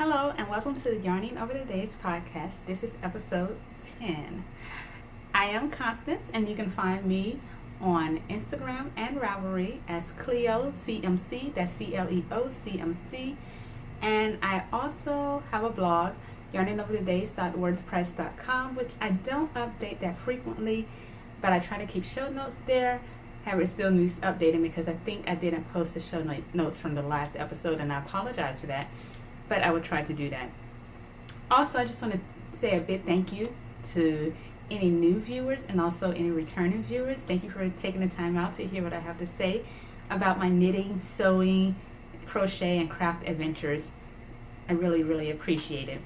Hello and welcome to the Yarning Over the Days podcast. This is episode 10. I am Constance and you can find me on Instagram and Ravelry as cleocmc, that's CLEOCMC. And I also have a blog, yarningoverthedays.wordpress.com, which I don't update that frequently, but I try to keep show notes there. However, it still needs updating because I think I didn't post the show notes from the last episode, and I apologize for that, but I will try to do that. Also, I just want to say a big thank you to any new viewers and also any returning viewers. Thank you for taking the time out to hear what I have to say about my knitting, sewing, crochet, and craft adventures. I really, really appreciate it.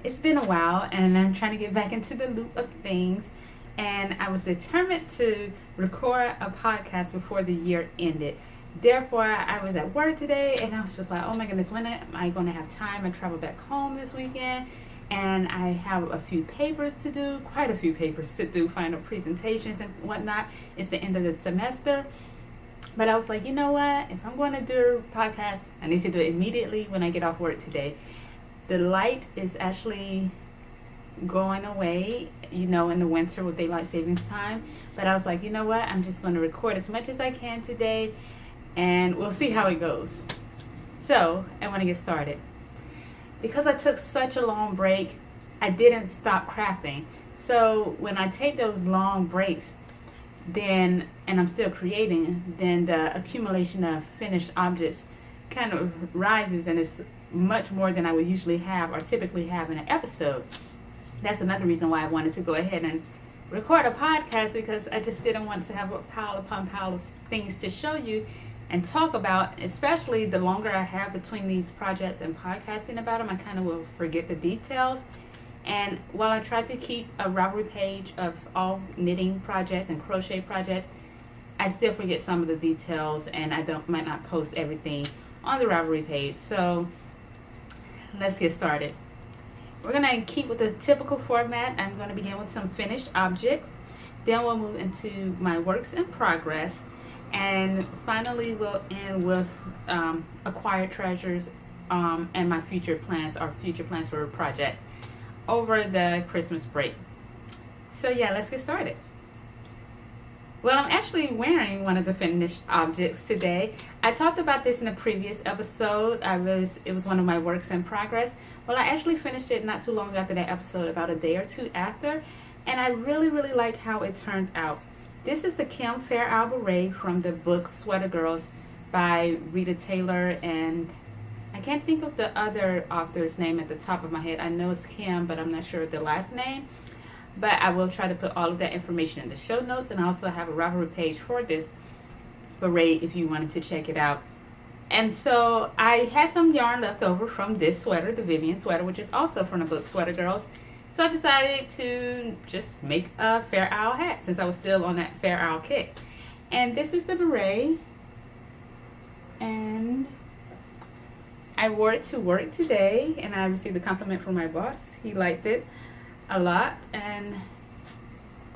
It's been a while, and I'm trying to get back into the loop of things. And I was determined to record a podcast before the year ended. Therefore, I was at work today and I was just like, oh my goodness, when am I going to have time? I travel back home this weekend and I have a few papers to do, quite a few papers to do, final presentations and whatnot. It's the end of the semester. But I was like, you know what? If I'm going to do a podcast, I need to do it immediately when I get off work today. The light is actually going away, in the winter with daylight savings time. But I was like, you know what? I'm just going to record as much as I can today, and we'll see how it goes. So I want to get started. Because I took such a long break, I didn't stop crafting. So when I take those long breaks, and I'm still creating, then the accumulation of finished objects kind of rises, and it's much more than I would usually have or typically have in an episode. That's another reason why I wanted to go ahead and record a podcast, because I just didn't want to have a pile upon pile of things to show you and talk about, especially the longer I have between these projects and podcasting about them, I kind of will forget the details. And while I try to keep a Ravelry page of all knitting projects and crochet projects, I still forget some of the details, and I might not post everything on the Ravelry page. So let's get started. We're going to keep with the typical format. I'm going to begin with some finished objects. Then we'll move into my works in progress. And finally, we'll end with acquired treasures and my future plans for projects over the Christmas break. So yeah, let's get started. Well, I'm actually wearing one of the finished objects today. I talked about this in a previous episode. It was one of my works in progress. Well, I actually finished it not too long after that episode, about a day or two after, and I really, really like how it turned out. This is the Kim Fair Beret from the book Sweater Girls by Rita Taylor, and I can't think of the other author's name at the top of my head. I know it's Kim, but I'm not sure of the last name. But I will try to put all of that information in the show notes, and I also have a Ravelry page for this beret if you wanted to check it out. And so I had some yarn left over from this sweater, the Vivian sweater, which is also from the book Sweater Girls. So I decided to just make a Fair Owl hat since I was still on that Fair Owl kick. And this is the beret. And I wore it to work today, and I received a compliment from my boss. He liked it a lot, and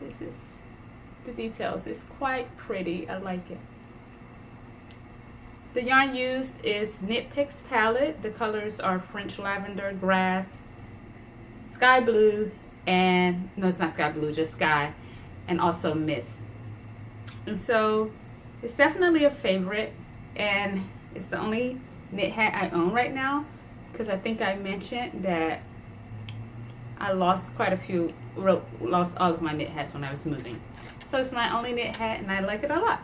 this is the details. It's quite pretty. I like it. The yarn used is Knit Picks palette. The colors are French lavender, grass, sky blue, and no, it's not sky blue, just sky, and also mist. And so it's definitely a favorite, and it's the only knit hat I own right now, because I think I mentioned that I lost lost all of my knit hats when I was moving. So it's my only knit hat, and I like it a lot.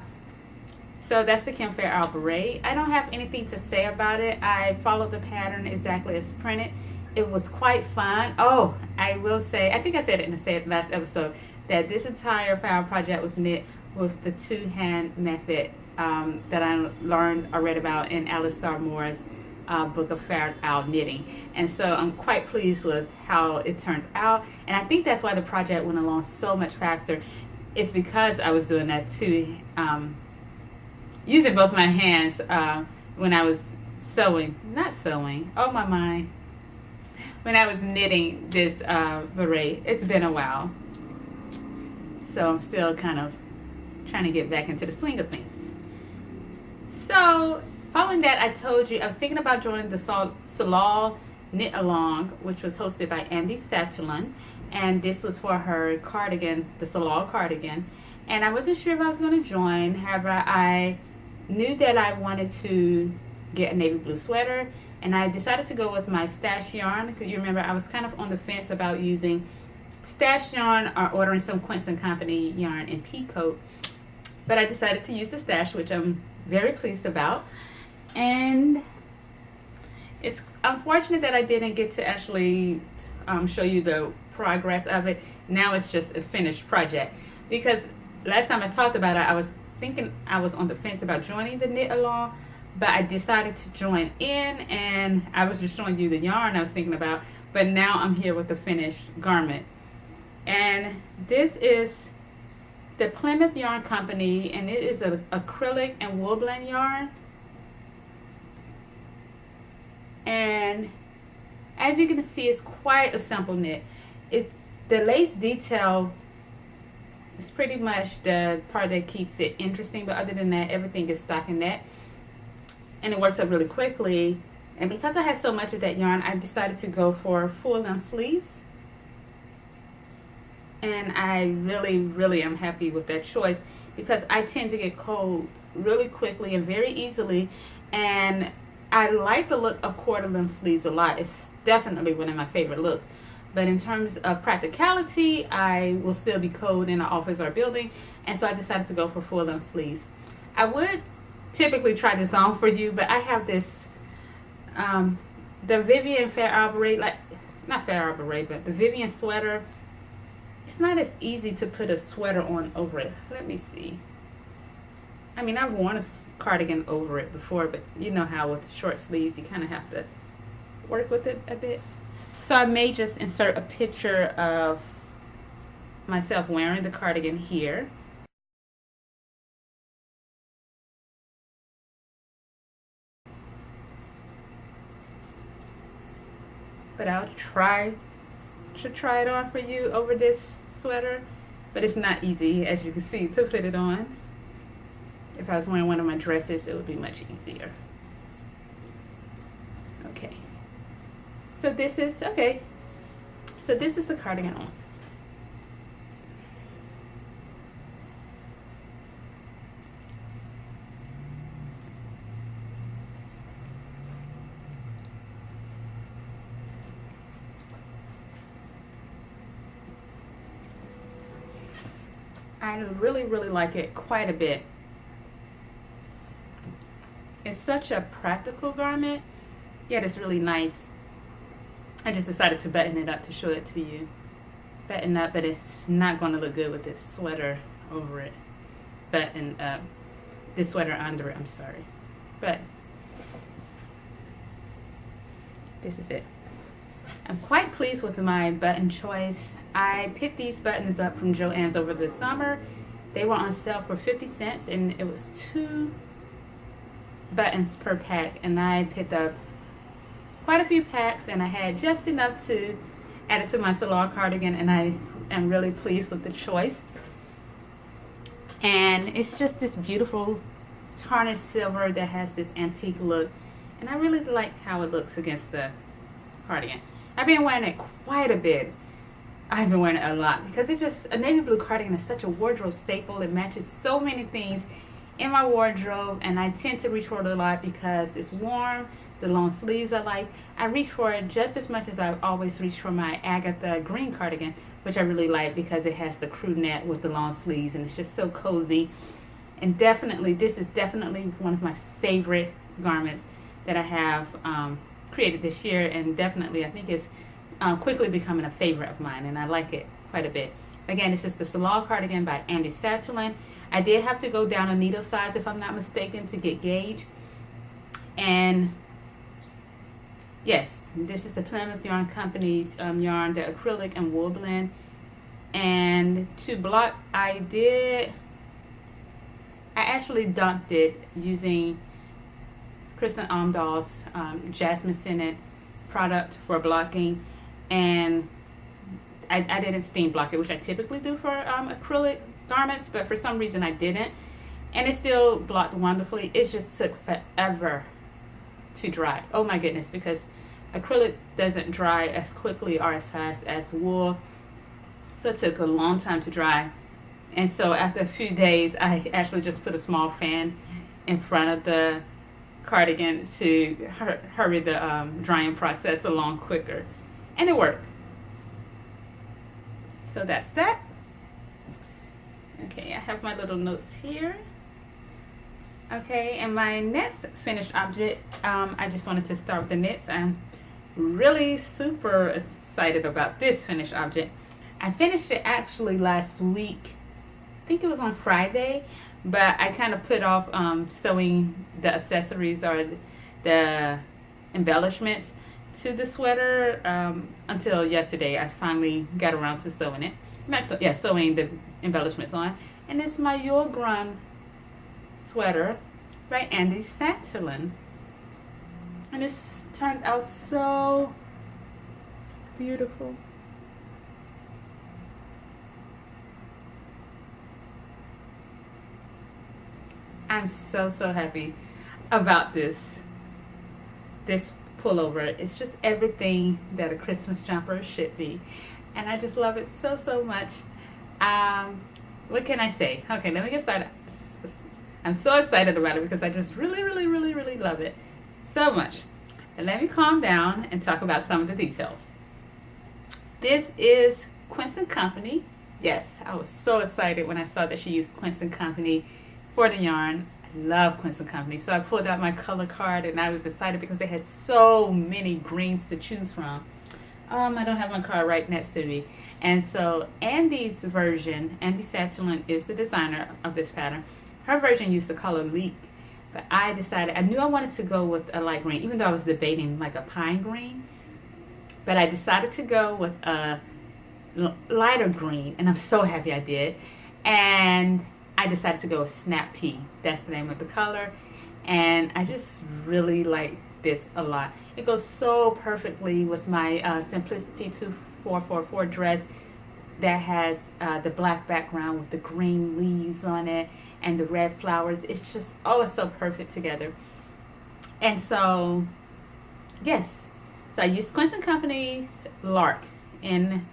So that's the Kim Fair Owl Beret. I don't have anything to say about it. I followed the pattern exactly as printed. It was quite fun. Oh, I will say, I think I said it in the last episode, that this entire Fair project was knit with the two-hand method that I learned or read about in Alice Starr Moore's book of Fair Owl knitting. And so I'm quite pleased with how it turned out, and I think that's why the project went along so much faster. It's because I was doing that too, using both my hands when I was when I was knitting this beret. It's been a while, so I'm still kind of trying to get back into the swing of things. So following that, I told you I was thinking about joining the Salal knit along, which was hosted by Andy Satulin, and this was for her cardigan, the Salal cardigan. And I wasn't sure if I was going to join. However, I knew that I wanted to get a navy blue sweater, and I decided to go with my stash yarn, because you remember I was kind of on the fence about using stash yarn or ordering some Quince & Company yarn in Peacoat, but I decided to use the stash, which I'm very pleased about. And it's unfortunate that I didn't get to actually show you the progress of it. Now it's just a finished project, because last time I talked about it, I was thinking I was on the fence about joining the knit along, but I decided to join in, and I was just showing you the yarn I was thinking about, but now I'm here with the finished garment. And this is the Plymouth Yarn Company, and it is an acrylic and wool blend yarn. And as you can see, it's quite a simple knit. It's the lace detail is pretty much the part that keeps it interesting, but other than that, everything is stockinette, and it works up really quickly. And because I had so much of that yarn, I decided to go for full length sleeves, and I really am happy with that choice, because I tend to get cold really quickly and very easily, and I like the look of quarter length sleeves a lot. It's definitely one of my favorite looks. But in terms of practicality, I will still be cold in an office or building, and so I decided to go for full length sleeves. I would typically try this on for you, but I have this, the Vivian Fair Arbore, not Fair Arbore, but the Vivian sweater. It's not as easy to put a sweater on over it. Let me see. I mean, I've worn a cardigan over it before, but you know how with short sleeves, you kind of have to work with it a bit. So I may just insert a picture of myself wearing the cardigan here. But I'll should try it on for you over this sweater. But it's not easy, as you can see, to put it on. If I was wearing one of my dresses, it would be much easier. Okay. So this is the cardigan on. I really like it quite a bit. It's such a practical garment, yet it's really nice. I just decided to button it up to show it to you. Button up, but it's not going to look good with this sweater over it. Button up. This sweater under it, I'm sorry. But this is it. I'm quite pleased with my button choice. I picked these buttons up from Joann's over the summer. They were on sale for 50 cents, and it was 2 buttons per pack, and I picked up quite a few packs, and I had just enough to add it to my Salal cardigan, and I am really pleased with the choice. And it's just this beautiful tarnished silver that has this antique look, and I really like how it looks against the cardigan. I've been wearing it quite a bit. I've been wearing it a lot because it's just, a navy blue cardigan is such a wardrobe staple. It matches so many things in my wardrobe, and I tend to reach for it a lot because it's warm. The long sleeves I like. I reach for it just as much as I always reach for my Agatha green cardigan, which I really like because it has the crew neck with the long sleeves, and it's just so cozy. And definitely, this is definitely one of my favorite garments that I have created this year, and definitely I think it's quickly becoming a favorite of mine, and I like it quite a bit. Again, this is the Salal cardigan by Andy Satulin. I did have to go down a needle size, if I'm not mistaken, to get gauge. And yes, this is the Plymouth Yarn Company's yarn, the acrylic and wool blend. And to block, I actually dumped it using Kristen Omdahl's jasmine scented product for blocking, and I didn't steam block it, which I typically do for acrylic garments, but for some reason I didn't, and it still blocked wonderfully. It just took forever to dry. Oh my goodness, because acrylic doesn't dry as quickly or as fast as wool, so it took a long time to dry. And so after a few days, I actually just put a small fan in front of the cardigan to hurry the drying process along quicker, and it worked. So that's that. Okay, I have my little notes here. Okay, and my next finished object, I just wanted to start with the knits. I'm really super excited about this finished object. I finished it actually last week. I think it was on Friday, but I kind of put off sewing the accessories or the embellishments to the sweater until yesterday. I finally got around to sewing it. Sewing the embellishments on. And it's my Yarngasm sweater by Andy Santillan. And it's turned out so beautiful. I'm so happy about this pullover. It's just everything that a Christmas jumper should be, and I just love it so much. What can I say? Okay, let me get started. I'm so excited about it because I just really love it so much. And let me calm down and talk about some of the details. This is Quince & Company. Yes, I was so excited when I saw that she used Quince & Company for the yarn. I love Quince & Company. So I pulled out my color card and I was excited because they had so many greens to choose from. I don't have my card right next to me. And so Andy's version, Andy Santillan is the designer of this pattern. Her version used the color Leek, but I decided, I knew I wanted to go with a light green, even though I was debating like a pine green. But I decided to go with a lighter green, and I'm so happy I did. And I decided to go with Snap Pea. That's the name of the color. And I just really like this a lot. It goes so perfectly with my Simplicity 2444 dress that has the black background with the green leaves on it and the red flowers. It's just, oh, it's so perfect together. And so, yes. So I used Quince & Company's Lark in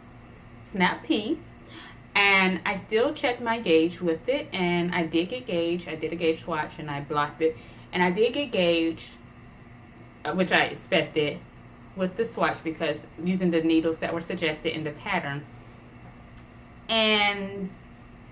Snap Pea. And I still checked my gauge with it, and I did get gauge. I did a gauge swatch, and I blocked it. And I did get gauge, which I expected with the swatch because using the needles that were suggested in the pattern. And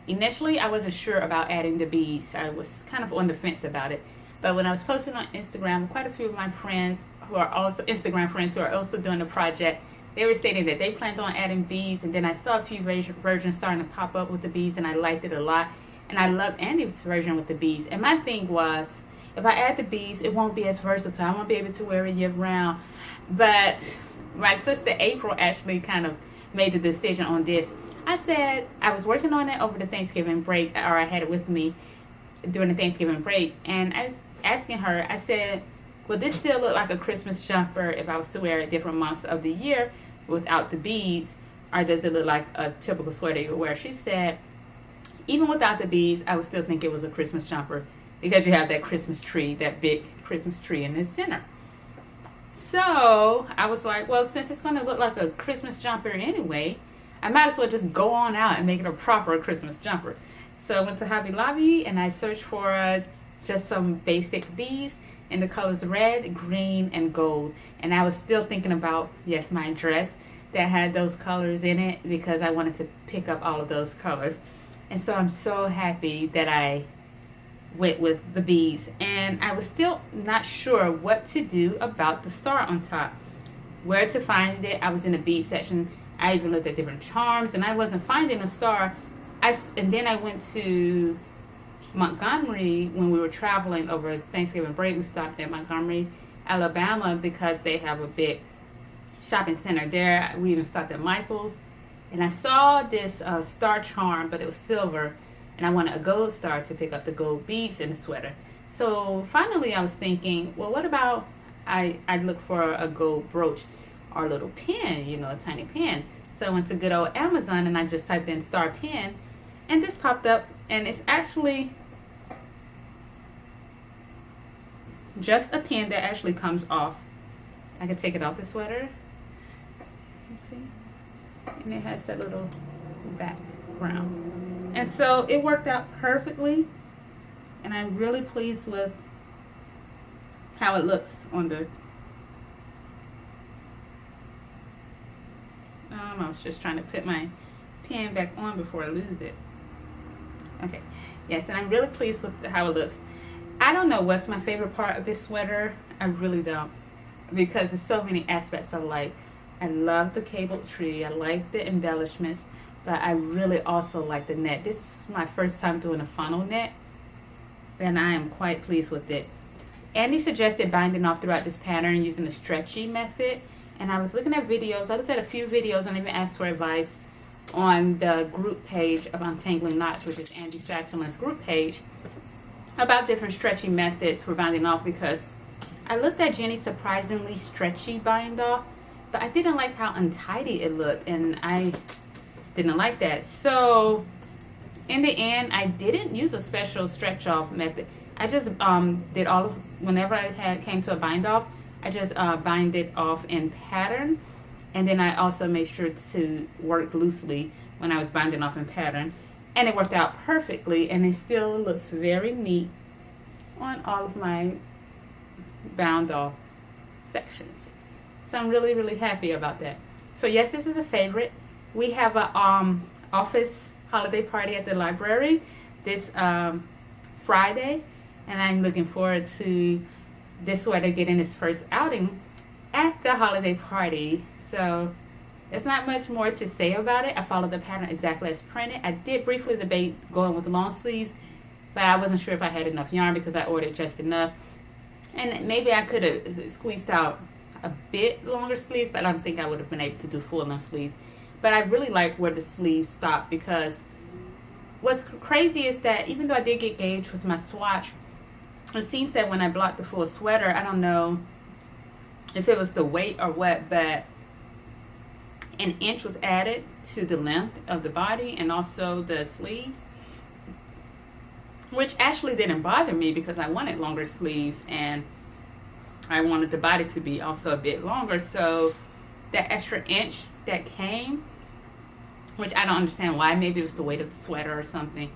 initially, I wasn't sure about adding the beads. I was kind of on the fence about it. But when I was posting on Instagram, quite a few of my friends who are also Instagram friends who are also doing the project, they were stating that they planned on adding beads, and then I saw a few versions starting to pop up with the beads, and I liked it a lot. And I loved Andy's version with the beads. And my thing was, if I add the beads, it won't be as versatile. I won't be able to wear it year round. But my sister April actually kind of made the decision on this. I said, I was working on it over the Thanksgiving break, or I had it with me during the Thanksgiving break, and I was asking her, I said, will this still look like a Christmas jumper if I was to wear it different months of the year without the beads, or does it look like a typical sweater you would wear? She said, even without the beads, I would still think it was a Christmas jumper because you have that Christmas tree, that big Christmas tree in the center. So I was like, well, since it's going to look like a Christmas jumper anyway, I might as well just go on out and make it a proper Christmas jumper. So I went to Hobby Lobby and I searched for just some basic beads in the colors red, green, and gold. And I was still thinking about, yes, my dress that had those colors in it because I wanted to pick up all of those colors. And so I'm so happy that I went with the beads. And I was still not sure what to do about the star on top, where to find it. I was in the bead section. I even looked at different charms and I wasn't finding a star. And then I went to Montgomery when we were traveling over Thanksgiving break. We stopped at Montgomery, Alabama, because they have a big shopping center there. We even stopped at Michael's, and I saw this star charm, but it was silver, and I wanted a gold star to pick up the gold beads in the sweater. So finally I was thinking, well, what about I look for a gold brooch or a little pin, you know, a tiny pin. So I went to good old Amazon and I just typed in star pin, and this popped up, and it's actually just a pin that actually comes off I can take it off the sweater. You see? And it has that little background. And so it worked out perfectly. And I'm really pleased with how it looks on the I was just trying to put my pen back on before I lose it. Okay, yes, and I'm really pleased with how it looks. I don't know what's my favorite part of this sweater. I really don't, because there's so many aspects I like. I love the cabled tree. I like the embellishments, but I really also like the net. This is my first time doing a funnel net, and I am quite pleased with it. Andy suggested binding off throughout this pattern using the stretchy method. And I was looking at videos. I looked at a few videos and even asked for advice on the group page of Untangling Knots, which is Andy Saxon's group page, about different stretchy methods for binding off, because I looked at Jenny's surprisingly stretchy bind off, but I didn't like how untidy it looked, and I didn't like that. So in the end, I didn't use a special stretch off method. I just did all of, whenever I came to a bind off, I just bind it off in pattern, and then I also made sure to work loosely when I was binding off in pattern, and it worked out perfectly, and it still looks very neat on all of my bound off sections. So I'm really, really happy about that. So yes, this is a favorite. We have a office holiday party at the library this Friday, and I'm looking forward to this sweater getting its first outing at the holiday party. So there's not much more to say about it. I followed the pattern exactly as printed. I did briefly debate going with the long sleeves, but I wasn't sure if I had enough yarn because I ordered just enough. And maybe I could have squeezed out a bit longer sleeves, but I don't think I would have been able to do full enough sleeves. But I really like where the sleeves stop, because what's crazy is that even though I did get gauged with my swatch, it seems that when I blocked the full sweater, I don't know if it was the weight or what, but an inch was added to the length of the body and also the sleeves, which actually didn't bother me because I wanted longer sleeves and I wanted the body to be also a bit longer. So that extra inch that came, which I don't understand why, maybe it was the weight of the sweater or something,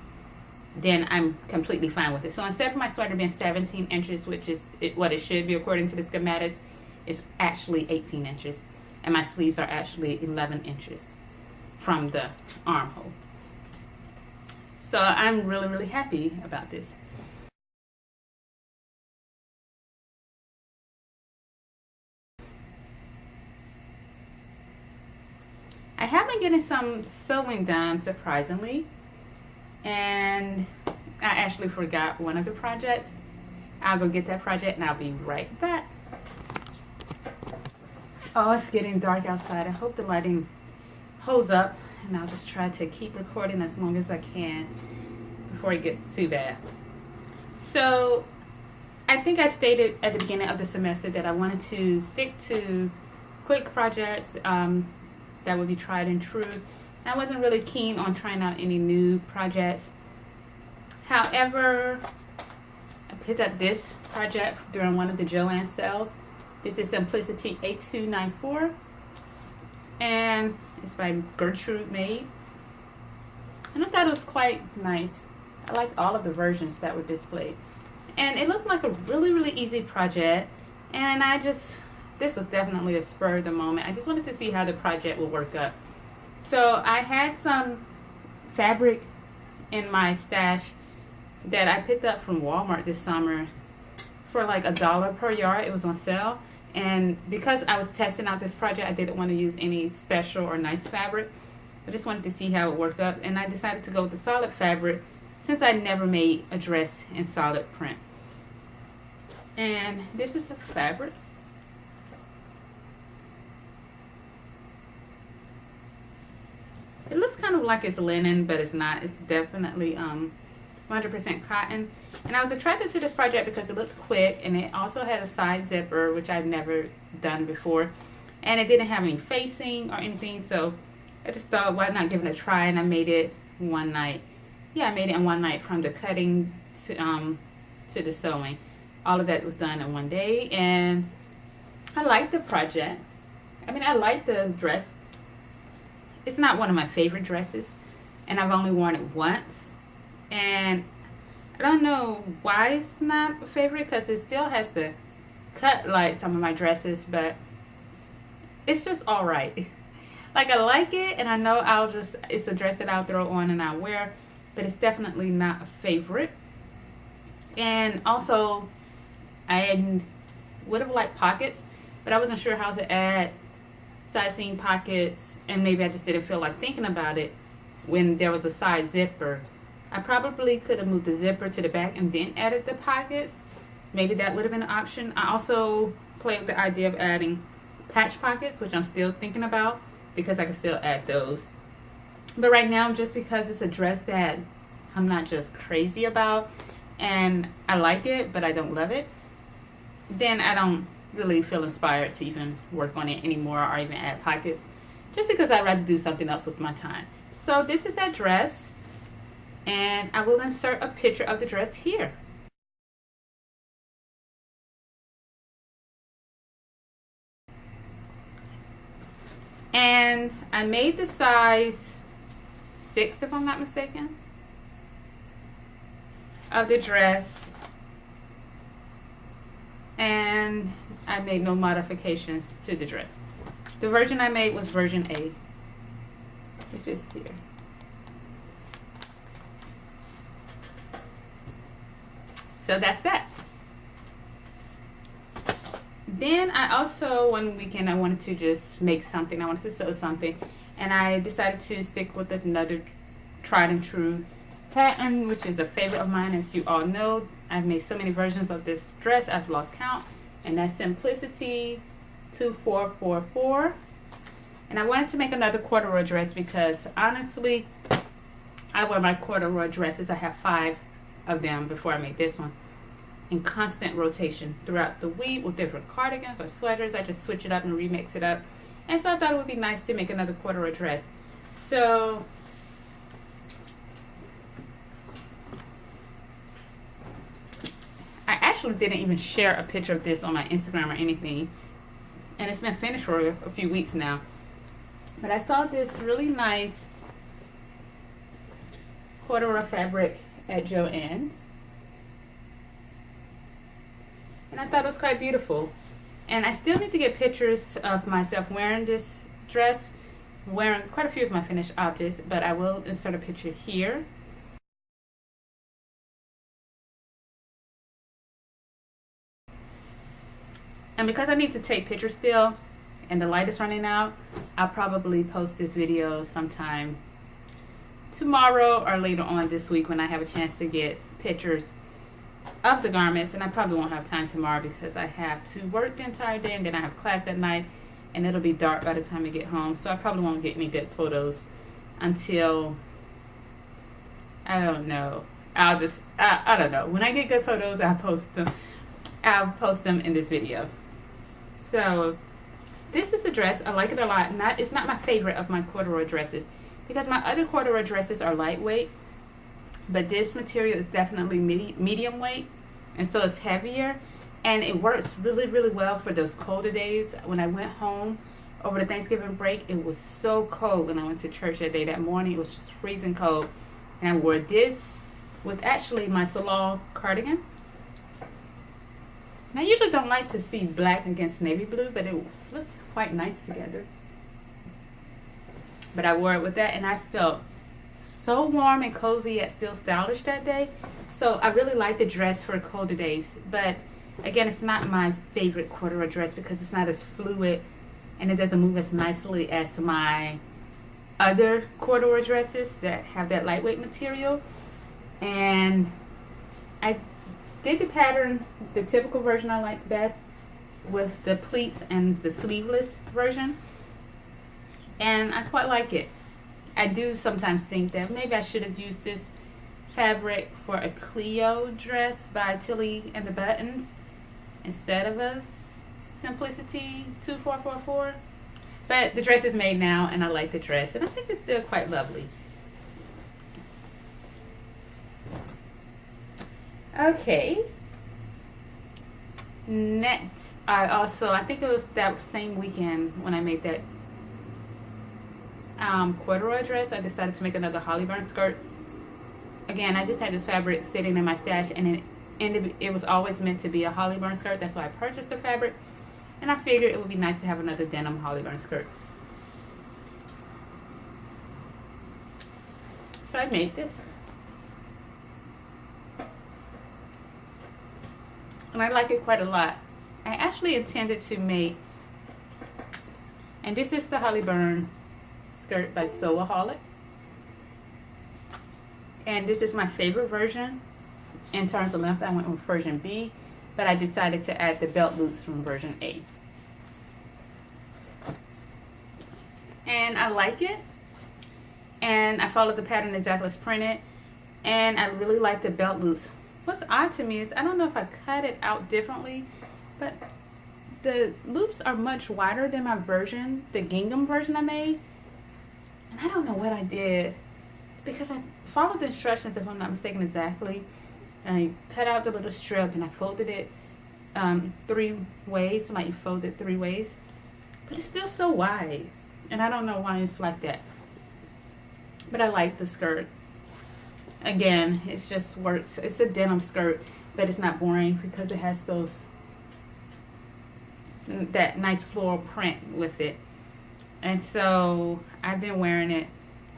then I'm completely fine with it. So instead of my sweater being 17 inches, which is what it should be according to the schematics, it's actually 18 inches. And my sleeves are actually 11 inches from the armhole. So I'm really, really happy about this. I have been getting some sewing done, surprisingly. And I actually forgot one of the projects. I'll go get that project and I'll be right back. Oh, it's getting dark outside. I hope the lighting holds up, and I'll just try to keep recording as long as I can before it gets too bad. So I think I stated at the beginning of the semester that I wanted to stick to quick projects that would be tried and true. I wasn't really keen on trying out any new projects. However, I picked up this project during one of the Joann sales. This is Simplicity 8294, and it's by Gertrude Maid. And I thought it was quite nice. I liked all of the versions that were displayed. And it looked like a really, really easy project. And this was definitely a spur of the moment. I just wanted to see how the project would work up. So I had some fabric in my stash that I picked up from Walmart this summer for like $1 per yard. It was on sale. And because I was testing out this project, I didn't want to use any special or nice fabric. I just wanted to see how it worked up. And I decided to go with the solid fabric since I never made a dress in solid print. And this is the fabric. It looks kind of like it's linen, but it's not. It's definitely 100% cotton. And I was attracted to this project because it looked quick, and it also had a side zipper, which I've never done before. And it didn't have any facing or anything, so I just thought, why not give it a try? And I made it one night. Yeah, I made it in one night, from the cutting to the sewing. All of that was done in one day, and I like the project. I mean, I like the dress. It's not one of my favorite dresses, and I've only worn it once. And I don't know why it's not a favorite, because it still has the cut like some of my dresses, but it's just all right. Like, I like it, and I know it's a dress that I'll throw on and I'll wear, but it's definitely not a favorite. And also, I would have liked pockets, but I wasn't sure how to add side seam pockets, and maybe I just didn't feel like thinking about it when there was a side zipper. I probably could have moved the zipper to the back and then added the pockets. Maybe that would have been an option. I also played with the idea of adding patch pockets, which I'm still thinking about, because I can still add those. But right now, just because it's a dress that I'm not just crazy about, and I like it, but I don't love it, then I don't really feel inspired to even work on it anymore or even add pockets, just because I'd rather do something else with my time. So this is that dress, and I will insert a picture of the dress here. And I made the size 6, if I'm not mistaken, of the dress, and I made no modifications to the dress. The version I made was version A, which is here. So that's that. Then I also, one weekend, I wanted to just make something. I wanted to sew something, and I decided to stick with another tried and true pattern, which is a favorite of mine. As you all know, I've made so many versions of this dress, I've lost count, and that's Simplicity 2444. And I wanted to make another corduroy dress because, honestly, I wear my corduroy dresses. I have 5 of them before I made this one, in constant rotation throughout the week with different cardigans or sweaters. I just switch it up and remix it up. And so I thought it would be nice to make another corduroy dress. So I actually didn't even share a picture of this on my Instagram or anything, and it's been finished for a few weeks now. But I saw this really nice corduroy fabric at Joann's, and I thought it was quite beautiful. And I still need to get pictures of myself wearing this dress, wearing quite a few of my finished objects, but I will insert a picture here. And because I need to take pictures still, and the light is running out, I'll probably post this video sometime tomorrow or later on this week when I have a chance to get pictures of the garments. And I probably won't have time tomorrow because I have to work the entire day, and then I have class at night, and it'll be dark by the time I get home. So I probably won't get any good photos until, I don't know. I don't know. When I get good photos, I'll post them in this video. So this is the dress. I like it a lot. It's not my favorite of my corduroy dresses because my other corduroy dresses are lightweight, but this material is definitely medium weight, and so it's heavier, and it works really, really well for those colder days. When I went home over the Thanksgiving break, it was so cold when I went to church that day. That morning, it was just freezing cold, and I wore this with actually my salon cardigan. And I usually don't like to see black against navy blue, but it looks quite nice together. But I wore it with that, and I felt so warm and cozy yet still stylish that day. So I really like the dress for colder days. But again, it's not my favorite corduroy dress because it's not as fluid, and it doesn't move as nicely as my other corduroy dresses that have that lightweight material. And I did the pattern, the typical version I like best, with the pleats and the sleeveless version, and I quite like it. I do sometimes think that maybe I should have used this fabric for a Cleo dress by Tilly and the Buttons instead of a Simplicity 2444, but the dress is made now, and I like the dress, and I think it's still quite lovely. Okay, Next, I think it was that same weekend when I made that corduroy dress, I decided to make another holly burn skirt. Again, I just had this fabric sitting in my stash, and it was always meant to be a holly burn skirt. That's why I purchased the fabric, and I figured it would be nice to have another denim holly burn skirt. So I made this, and I like it quite a lot. I actually intended to make, and this is the holly burn skirt by Yarn Harlot, and this is my favorite version. In terms of length, I went with version B, but I decided to add the belt loops from version A, and I like it, and I followed the pattern exactly as printed, and I really like the belt loops. What's odd to me is I don't know if I cut it out differently, but the loops are much wider than my version, the gingham version I made. And I don't know what I did, because I followed the instructions, if I'm not mistaken, exactly. I cut out the little strip and I folded it 3 ways, like you fold it 3 ways. But it's still so wide, and I don't know why it's like that. But I like the skirt. Again, it just works. It's a denim skirt, but it's not boring because it has that nice floral print with it. And so I've been wearing it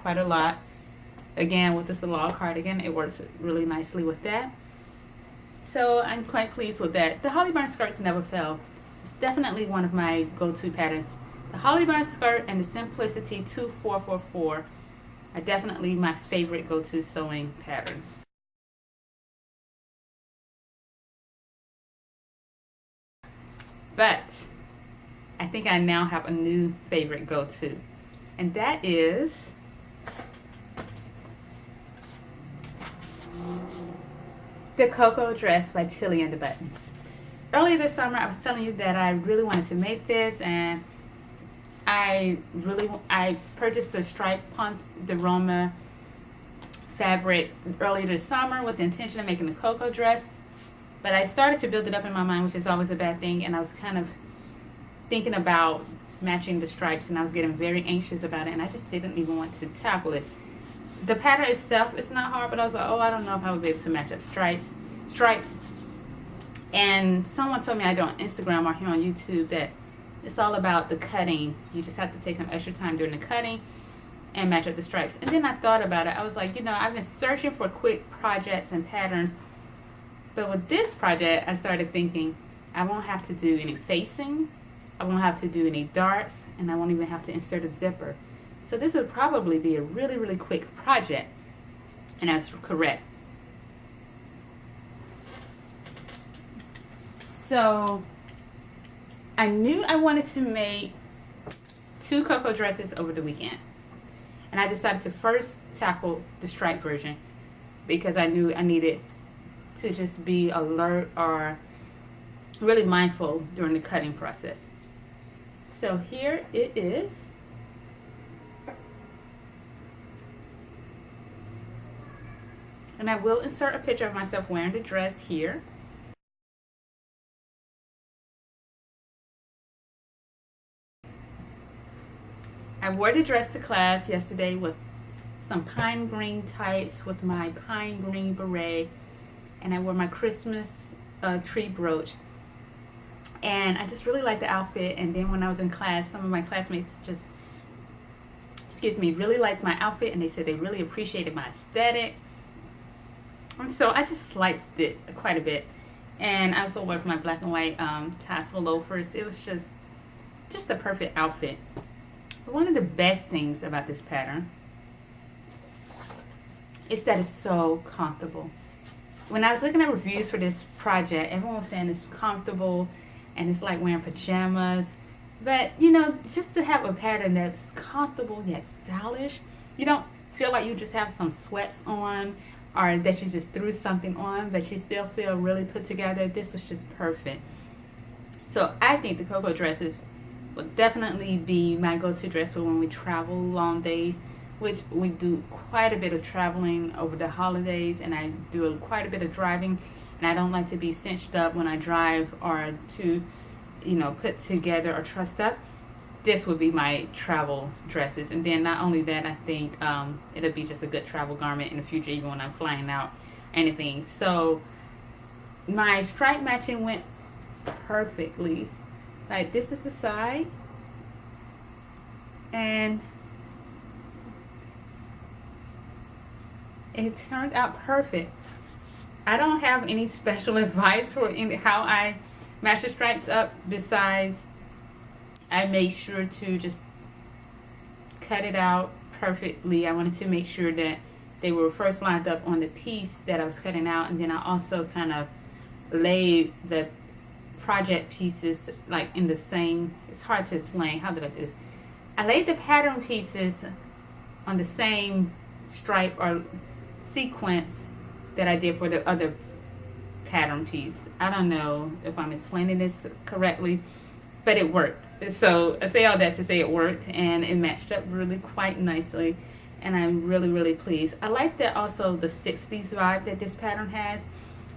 quite a lot. Again, with the salon cardigan, it works really nicely with that. So I'm quite pleased with that. The holly burn skirts never fail. It's definitely one of my go-to patterns. The holly burn skirt and the Simplicity 2444 are definitely my favorite go-to sewing patterns. But I think I now have a new favorite go-to, and that is the Cocoa Dress by Tilly and the Buttons. Earlier this summer, I was telling you that I really wanted to make this, and I purchased the Stripe Ponce de Roma fabric earlier this summer with the intention of making the cocoa dress. But I started to build it up in my mind, which is always a bad thing, and I was kind of thinking about matching the stripes, and I was getting very anxious about it, and I just didn't even want to tackle it. The pattern itself is not hard, but I was like, oh, I don't know if I would be able to match up stripes. And someone told me I do on Instagram or here on YouTube that it's all about the cutting. You just have to take some extra time during the cutting and match up the stripes. And then I thought about it. I was like, I've been searching for quick projects and patterns, but with this project, I started thinking I won't have to do any facing, I won't have to do any darts, and I won't even have to insert a zipper. So this would probably be a really, really quick project, and that's correct. So I knew I wanted to make 2 cocoa dresses over the weekend, and I decided to first tackle the stripe version because I knew I needed to just be alert or really mindful during the cutting process. So here it is. And I will insert a picture of myself wearing the dress here. I wore the dress to class yesterday with some pine green tights with my pine green beret, and I wore my Christmas tree brooch. And I just really liked the outfit. And then when I was in class, some of my classmates really liked my outfit, and they said they really appreciated my aesthetic. And so I just liked it quite a bit. And I also wore my black and white tassel loafers. It was just the perfect outfit. But one of the best things about this pattern is that it's so comfortable. When I was looking at reviews for this project, everyone was saying it's comfortable and it's like wearing pajamas. But, just to have a pattern that's comfortable yet stylish, you don't feel like you just have some sweats on or that you just threw something on, but you still feel really put together. This was just perfect. So I think the cocoa dresses will definitely be my go-to dress for when we travel long days, which we do quite a bit of traveling over the holidays, and I do quite a bit of driving. and I don't like to be cinched up when I drive or to, you know, put together or trussed up, this would be my travel dresses. And then not only that, I think it'll be just a good travel garment in the future, even when I'm flying out, anything. So my stripe matching went perfectly. Like, this is the side, and it turned out perfect. I don't have any special advice for how I match the stripes up, besides I made sure to just cut it out perfectly. I wanted to make sure that they were first lined up on the piece that I was cutting out, and then I also kind of laid the project pieces like in the same, it's hard to explain, how did I do this? I laid the pattern pieces on the same stripe or sequence that I did for the other pattern piece. I don't know if I'm explaining this correctly, but it worked. So I say all that to say it worked, and it matched up really quite nicely, and I'm really, really pleased. I like that also the 60s vibe that this pattern has.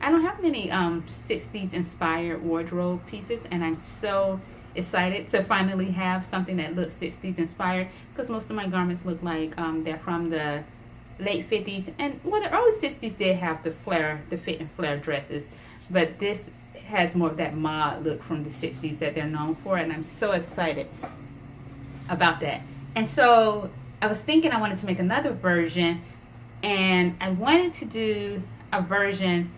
I don't have many 60s inspired wardrobe pieces, and I'm so excited to finally have something that looks 60s inspired, because most of my garments look like they're from the late 50s, and well, the early 60s did have the flare, the fit and flare dresses, but this has more of that mod look from the 60s that they're known for, and I'm so excited about that. And so I was thinking I wanted to make another version, and I wanted to do a version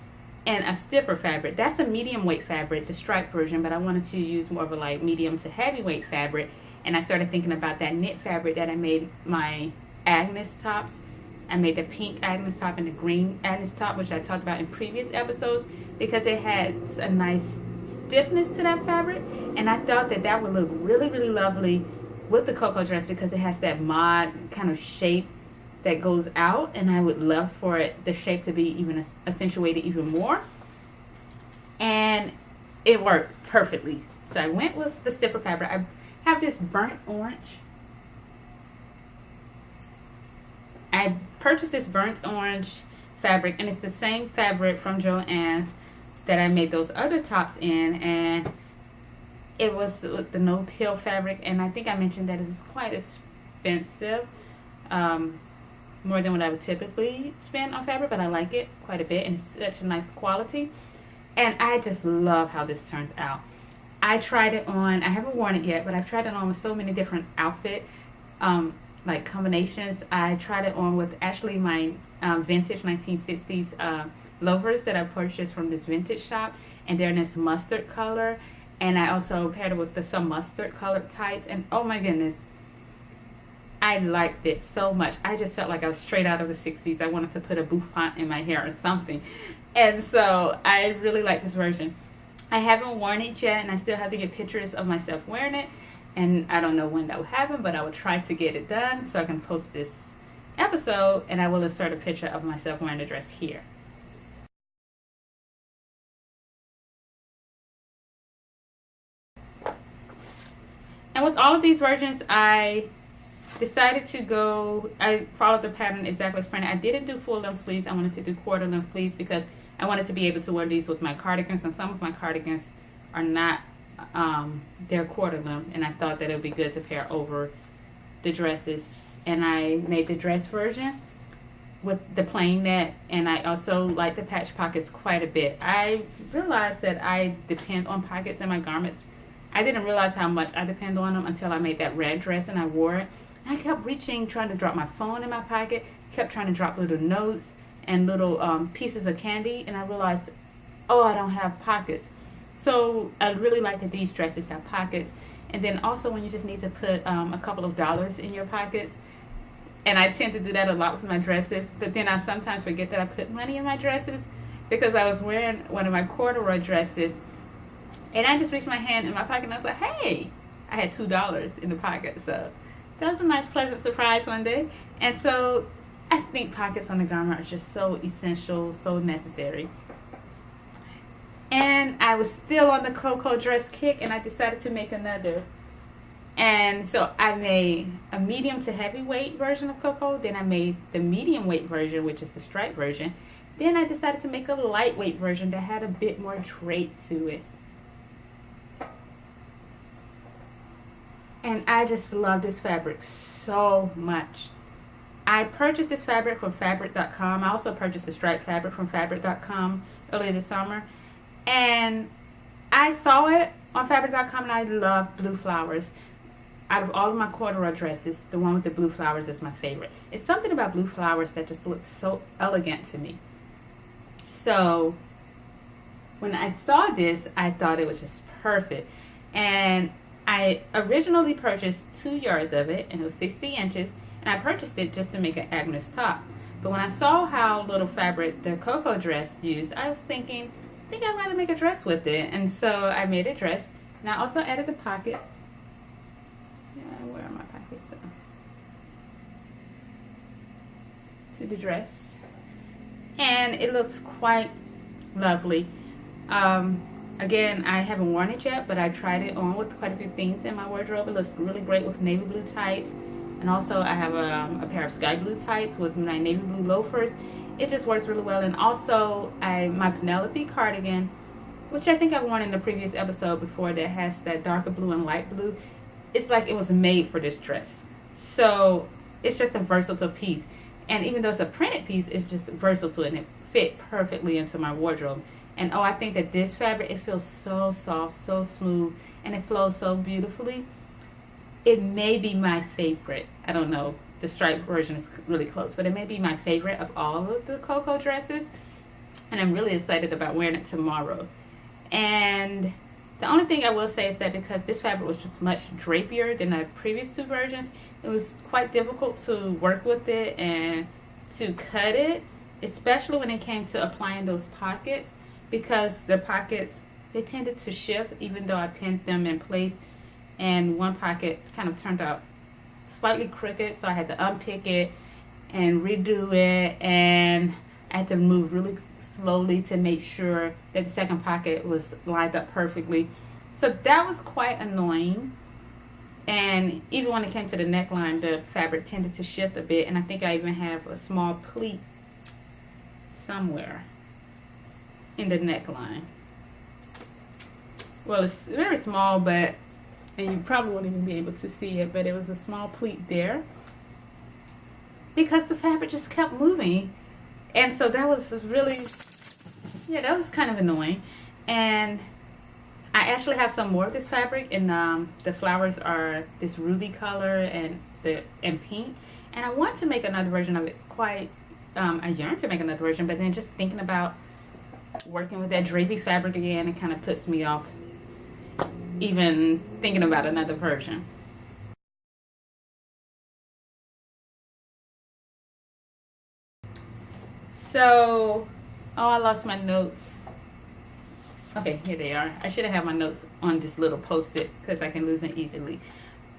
in a stiffer fabric. That's a medium weight fabric, the stripe version, but I wanted to use more of a like medium to heavyweight fabric, and I started thinking about that knit fabric that I made my Agnes tops. I made the pink Agnes top and the green Agnes top, which I talked about in previous episodes, because it had a nice stiffness to that fabric, and I thought that that would look really, really lovely with the cocoa dress, because it has that mod kind of shape that goes out, and I would love for it, the shape to be even accentuated even more, and it worked perfectly. So I went with the stiffer fabric. I have this burnt orange. I purchased this burnt orange fabric, and it's the same fabric from Joann's that I made those other tops in, and it was with the no pill fabric, and I think I mentioned that it's quite expensive, more than what I would typically spend on fabric, but I like it quite a bit, and it's such a nice quality, and I just love how this turned out. I tried it on, I haven't worn it yet, but I've tried it on with so many different outfit like combinations. I tried it on with actually my vintage 1960s loafers that I purchased from this vintage shop, and they're in this mustard color, and I also paired it with some mustard colored tights, and oh my goodness, I liked it so much. I just felt like I was straight out of the 60s. I wanted to put a bouffant in my hair or something, and so I really like this version. I haven't worn it yet, and I still have to get pictures of myself wearing it, and I don't know when that will happen, but I will try to get it done so I can post this episode, and I will insert a picture of myself wearing the dress here. And with all of these versions, I decided to go, I followed the pattern exactly as printed. I didn't do full length sleeves. I wanted to do quarter length sleeves because I wanted to be able to wear these with my cardigans, and some of my cardigans are not, they're quarter length, and I thought that it would be good to pair over the dresses. And I made the dress version with the plain net, and I also like the patch pockets quite a bit. I realized that I depend on pockets in my garments. I didn't realize how much I depend on them until I made that red dress and I wore it. I kept reaching, trying to drop my phone in my pocket, kept trying to drop little notes and little pieces of candy, and I realized, oh, I don't have pockets. So I really like that these dresses have pockets. And then also when you just need to put a couple of dollars in your pockets, and I tend to do that a lot with my dresses, but then I sometimes forget that I put money in my dresses, because I was wearing one of my corduroy dresses, and I just reached my hand in my pocket, and I was like, hey, I had $2 in the pocket. So that was a nice, pleasant surprise one day. And so I think pockets on the garment are just so essential, so necessary. And I was still on the cocoa dress kick, and I decided to make another. And so I made a medium to heavyweight version of cocoa. Then I made the medium weight version, which is the stripe version. Then I decided to make a lightweight version that had a bit more drape to it. And I just love this fabric so much. I purchased this fabric from fabric.com. I also purchased the striped fabric from fabric.com earlier this summer. And I saw it on fabric.com and I love blue flowers. Out of all of my corduroy dresses, the one with the blue flowers is my favorite. It's something about blue flowers that just looks so elegant to me. So when I saw this, I thought it was just perfect. And I originally purchased 2 yards of it, and it was 60 inches, and I purchased it just to make an Agnes top. But when I saw how little fabric the Coco dress used, I was thinking, I think I'd rather make a dress with it. And so I made a dress, and I also added the pockets. Where are my pockets? To the dress. And it looks quite lovely. Again, I haven't worn it yet, but I tried it on with quite a few things in my wardrobe. It looks really great with navy blue tights. And also I have a pair of sky blue tights with my navy blue loafers. It just works really well. And also my Penelope cardigan, which I think I worn in the previous episode before, that has that darker blue and light blue. It's like it was made for this dress. So it's just a versatile piece. And even though it's a printed piece, it's just versatile and it fit perfectly into my wardrobe. And I think that this fabric, it feels so soft, so smooth, and it flows so beautifully. It may be my favorite. I don't know. The striped version is really close, but it may be my favorite of all of the Coco dresses. And I'm really excited about wearing it tomorrow. And the only thing I will say is that because this fabric was just much drapier than the previous 2 versions, it was quite difficult to work with it and to cut it, especially when it came to applying those pockets, because the pockets, they tended to shift even though I pinned them in place, and one pocket kind of turned out slightly crooked, so I had to unpick it and redo it, and I had to move really slowly to make sure that the second pocket was lined up perfectly. So that was quite annoying. And even when it came to the neckline, the fabric tended to shift a bit, and I think I even have a small pleat somewhere in the neckline. Well, it's very small, but, and you probably won't even be able to see it, but it was a small pleat there because the fabric just kept moving. And so that was really, yeah, that was kind of annoying. And I actually have some more of this fabric, and the flowers are this ruby color and pink. And I want to make another version of it. I yearn to make another version, but then just thinking about working with that drapey fabric again, it kind of puts me off even thinking about another version. So, I lost my notes. Okay, here they are. I should have had my notes on this little post-it because I can lose them easily.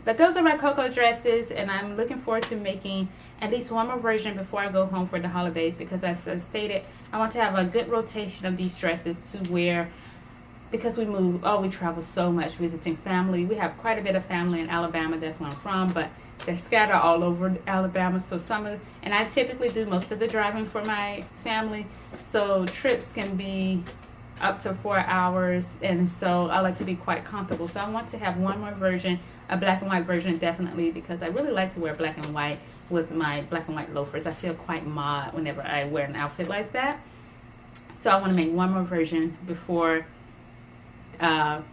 But those are my Coco dresses, and I'm looking forward to making at least one more version before I go home for the holidays, because as I stated, I want to have a good rotation of these dresses to wear, because we travel so much visiting family. We have quite a bit of family in Alabama. That's where I'm from, but they're scattered all over Alabama. So and I typically do most of the driving for my family. So trips can be up to 4 hours, and so I like to be quite comfortable. So I want to have one more version, a black and white version, definitely, because I really like to wear black and white with my black and white loafers. I feel quite mod whenever I wear an outfit like that. So I want to make one more version before I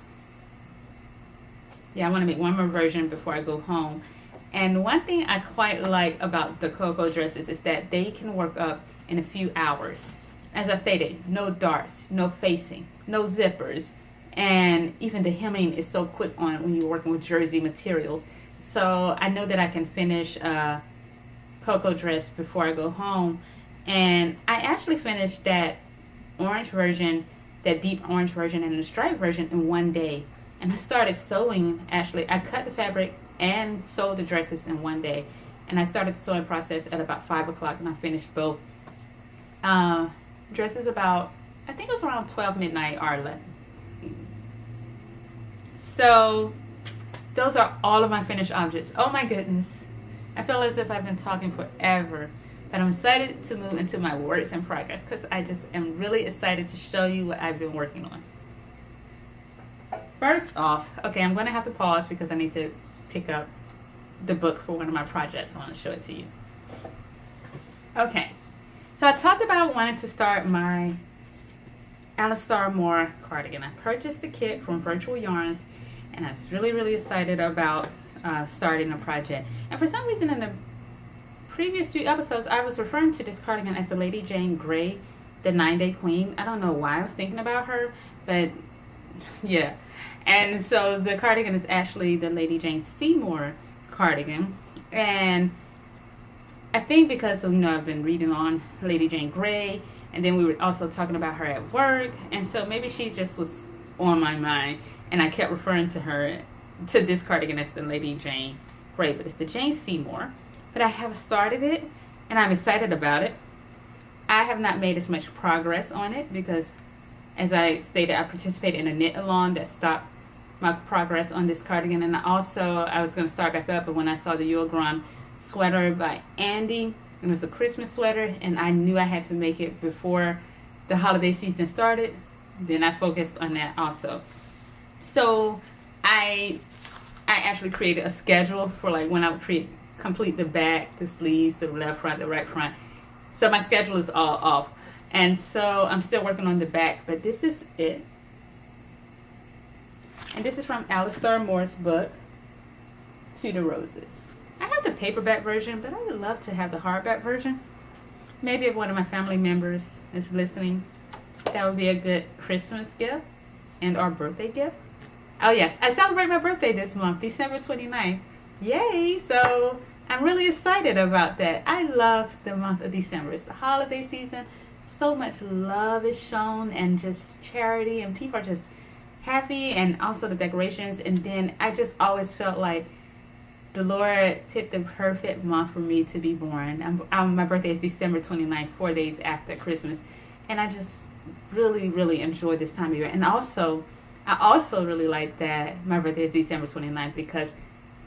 want to make one more version before I go home. And one thing I quite like about the Coco dresses is that they can work up in a few hours. As I stated, no darts, no facing, no zippers, and even the hemming is so quick on when you're working with jersey materials. So I know that I can finish a Coco dress before I go home. And I actually finished that orange version, that deep orange version, and the striped version in one day. And I started sewing, actually. I cut the fabric and sewed the dresses in one day. And I started the sewing process at about 5 o'clock, and I finished both dresses about, I think it was around 12 midnight or 11. So those are all of my finished objects. Oh my goodness. I feel as if I've been talking forever. But I'm excited to move into my works in progress because I just am really excited to show you what I've been working on. First off, okay, I'm going to have to pause because I need to pick up the book for one of my projects. I want to show it to you. Okay, so I talked about wanting to start my Alistair Moore cardigan. I purchased the kit from Virtual Yarns, and I was really, really excited about starting a project. And for some reason in the previous few episodes, I was referring to this cardigan as the Lady Jane Grey, the 9-Day Queen. I don't know why I was thinking about her, but yeah. And so the cardigan is actually the Lady Jane Seymour cardigan. And I think because, I've been reading on Lady Jane Grey, and then we were also talking about her at work, and so maybe she just was on my mind, and I kept referring to her, to this cardigan as the Lady Jane Grey, but it's the Jane Seymour. But I have started it, and I'm excited about it. I have not made as much progress on it because, as I stated, I participated in a knit-along that stopped my progress on this cardigan, and I was going to start back up, but when I saw the Yule Grun sweater by Andy, it was a Christmas sweater, and I knew I had to make it before the holiday season started, then I focused on that also. So I actually created a schedule for like when I would complete the back, the sleeves, the left front, the right front. So my schedule is all off. And so I'm still working on the back, but this is it. And this is from Alistair Moore's book, To the Roses. I have the paperback version, but I would love to have the hardback version. Maybe if one of my family members is listening, that would be a good Christmas gift and our birthday gift. Oh yes, I celebrate my birthday this month, December 29th. Yay! So I'm really excited about that. I love the month of December. It's the holiday season. So much love is shown and just charity, and people are just happy, and also the decorations. And then I just always felt like the Lord picked the perfect month for me to be born. My birthday is December 29th, 4 days after Christmas. And I just really, really enjoy this time of year. And also, I also really like that my birthday is December 29th because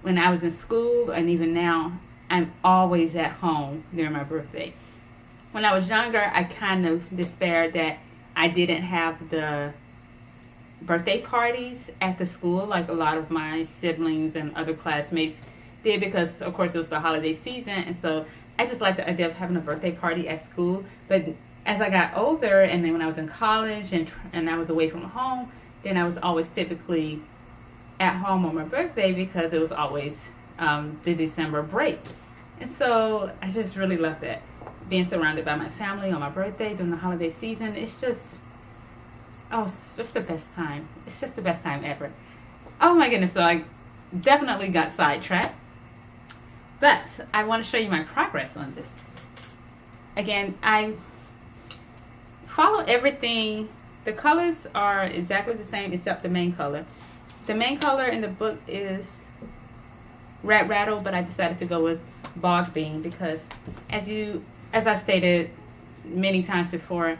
when I was in school, and even now, I'm always at home during my birthday. When I was younger, I kind of despaired that I didn't have the birthday parties at the school like a lot of my siblings and other classmates did because, of course, it was the holiday season. And so I just liked the idea of having a birthday party at school. But as I got older, and then when I was in college and I was away from home, then I was always typically at home on my birthday because it was always the December break. And so I just really love that. Being surrounded by my family on my birthday during the holiday season, it's just the best time. It's just the best time ever. Oh my goodness, so I definitely got sidetracked. But I want to show you my progress on this. Again, I follow everything. The colors are exactly the same except the main color. The main color in the book is Rat Rattle, but I decided to go with Bog Bean because as I've stated many times before,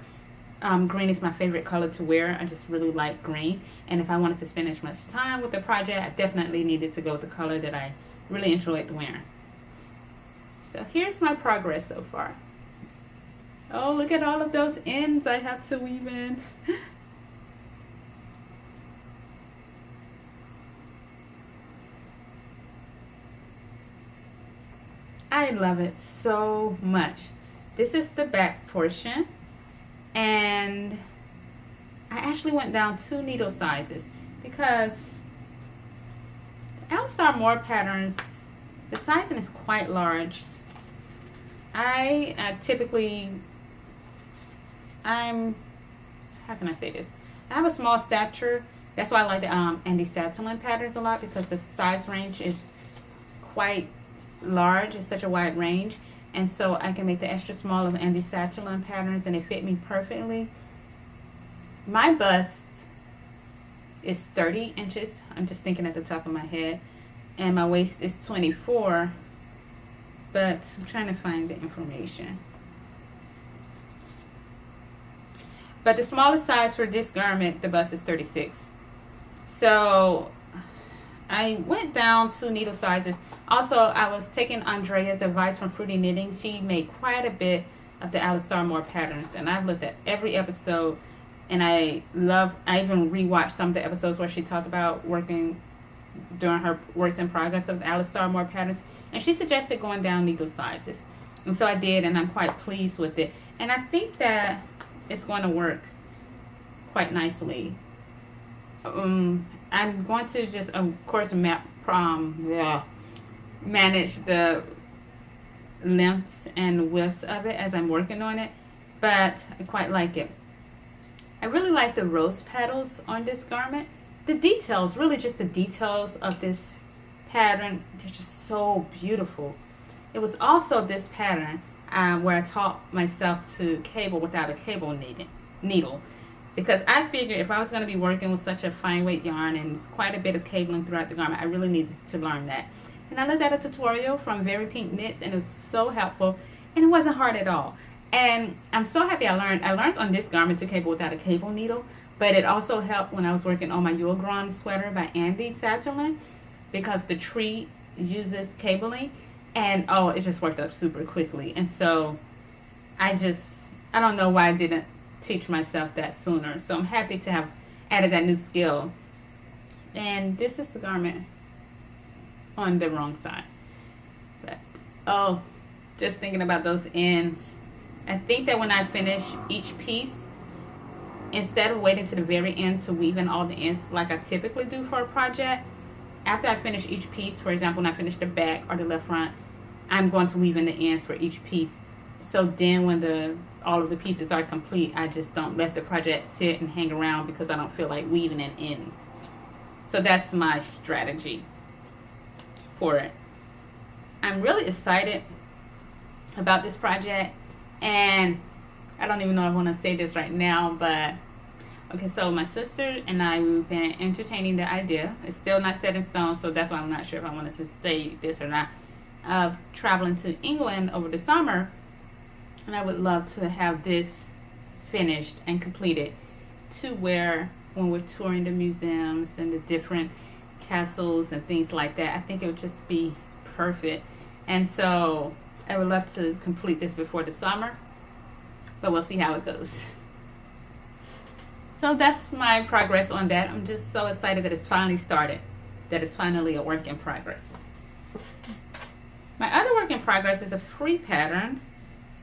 green is my favorite color to wear. I just really like green. And if I wanted to spend as much time with the project, I definitely needed to go with the color that I really enjoyed wearing. So here's my progress so far. Oh, look at all of those ends I have to weave in. I love it so much. This is the back portion, and I actually went down 2 needle sizes because the Alistair Moore patterns, the sizing is quite large. How can I say this? I have a small stature. That's why I like the Andy Satterlin patterns a lot because the size range is quite large. It's such a wide range. And so I can make the extra small of Andy Satterlin patterns and they fit me perfectly. My bust is 30 inches. I'm just thinking at the top of my head. And my waist is 24. But I'm trying to find the information. But the smallest size for this garment, the bust is 36. So I went down 2 needle sizes. Also, I was taking Andrea's advice from Fruity Knitting. She made quite a bit of the Alice Starmore patterns, and I've looked at every episode, and I even rewatched some of the episodes where she talked about working during her works in progress of the Alice Starmore patterns, and she suggested going down needle sizes. And so I did, and I'm quite pleased with it. And I think that it's going to work quite nicely. I'm going to just, of course, manage the lengths and widths of it as I'm working on it, but I quite like it. I really like the rose petals on this garment. The details, really just the details of this pattern, they're just so beautiful. It was also this pattern where I taught myself to cable without a cable needle, because I figured if I was going to be working with such a fine weight yarn and it's quite a bit of cabling throughout the garment, I really needed to learn that. And I looked at a tutorial from Very Pink Knits, and it was so helpful, and it wasn't hard at all. And I'm so happy I learned on this garment to cable without a cable needle, but it also helped when I was working on my Yule Grand sweater by Andy Satterlin, because the tree uses cabling, and oh, it just worked up super quickly. And so I don't know why I didn't teach myself that sooner. So I'm happy to have added that new skill. And this is the garment on the wrong side. But oh, just thinking about those ends. I think that when I finish each piece, instead of waiting to the very end to weave in all the ends like I typically do for a project, after I finish each piece, for example, when I finish the back or the left front, I'm going to weave in the ends for each piece. So then when all of the pieces are complete, I just don't let the project sit and hang around because I don't feel like weaving in ends. So that's my strategy for it. I'm really excited about this project, and I don't even know if I want to say this right now, but okay, so my sister and I, we've been entertaining the idea. It's still not set in stone, so that's why I'm not sure if I wanted to say this or not, of traveling to England over the summer, and I would love to have this finished and completed to where when we're touring the museums and the different castles and things like that, I think it would just be perfect. And so I would love to complete this before the summer, but we'll see how it goes. So that's my progress on that. I'm just so excited that it's finally started, that it's finally a work in progress. My other work in progress is a free pattern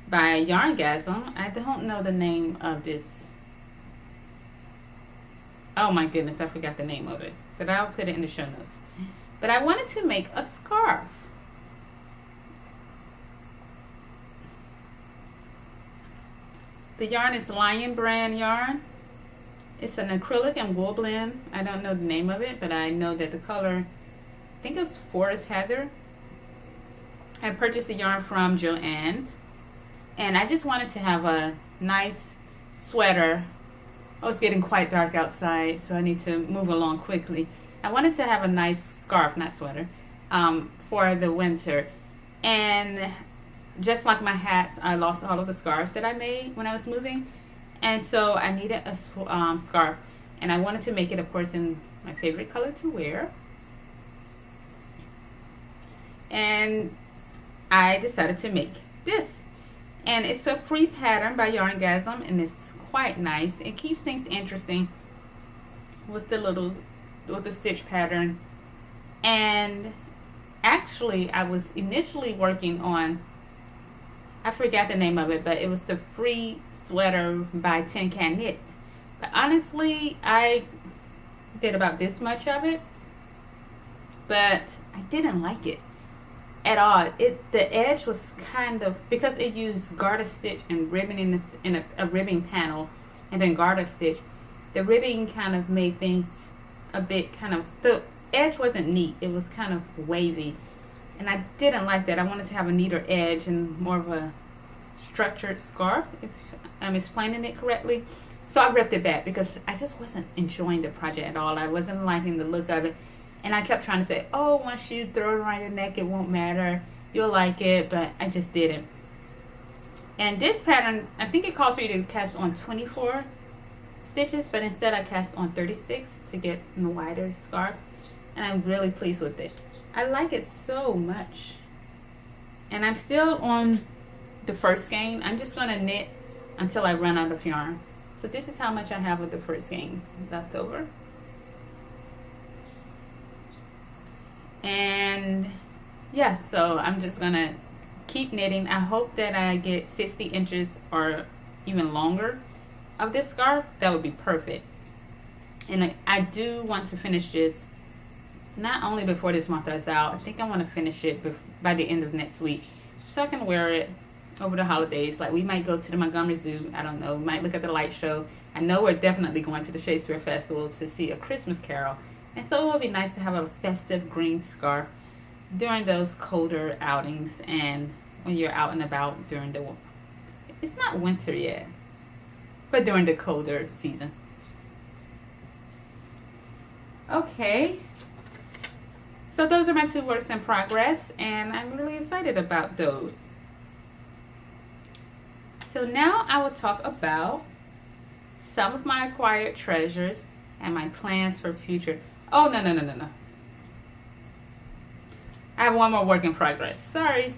by Yarngasm. I don't know the name of this. Oh my goodness, I forgot the name of it, but I'll put it in the show notes. But I wanted to make a scarf. The yarn is Lion brand yarn. It's an acrylic and wool blend. I don't know the name of it, but I know that the color, I think it's Forest Heather. I purchased the yarn from Joann's, and I just wanted to have a nice sweater. Oh, it's getting quite dark outside, so I need to move along quickly. I wanted to have a nice scarf, not sweater, for the winter. And just like my hats, I lost all of the scarves that I made when I was moving. And so I needed a scarf. And I wanted to make it, of course, in my favorite color to wear. And I decided to make this. And it's a free pattern by Yarngasm, and it's quite nice. It keeps things interesting with the stitch pattern. And actually, I was initially working on, I forgot the name of it, but it was the free sweater by Tin Can Knits. But honestly, I did about this much of it, but I didn't like it at all. The edge was kind of, because it used garter stitch and ribbon in a ribbing panel, and then garter stitch, the ribbing kind of made things a bit the edge wasn't neat. It was kind of wavy, and I didn't like that. I wanted to have a neater edge and more of a structured scarf, if I'm explaining it correctly. So I ripped it back because I just wasn't enjoying the project at all. I wasn't liking the look of it. And I kept trying to say, oh, once you throw it around your neck, it won't matter. You'll like it, but I just didn't. And this pattern, I think it calls for you to cast on 24 stitches, but instead I cast on 36 to get a wider scarf. and I'm really pleased with it. I like it so much. And I'm still on the first skein. I'm just going to knit until I run out of yarn. So this is how much I have of the first skein left over. And yeah, so I'm just going to keep knitting. I hope that I get 60 inches or even longer of this scarf. That would be perfect. And I do want to finish this not only before this month is out. I think I want to finish it by the end of next week, so I can wear it over the holidays. Like, we might go to the Montgomery Zoo. I don't know. We might look at the light show. I know we're definitely going to the Shakespeare Festival to see A Christmas Carol. And so it would be nice to have a festive green scarf during those colder outings and when you're out and about during the, it's not winter yet, but during the colder season. Okay. So those are my 2 works in progress, and I'm really excited about those. So now I will talk about some of my acquired treasures and my plans for future. Oh, no. I have one more work in progress. Sorry.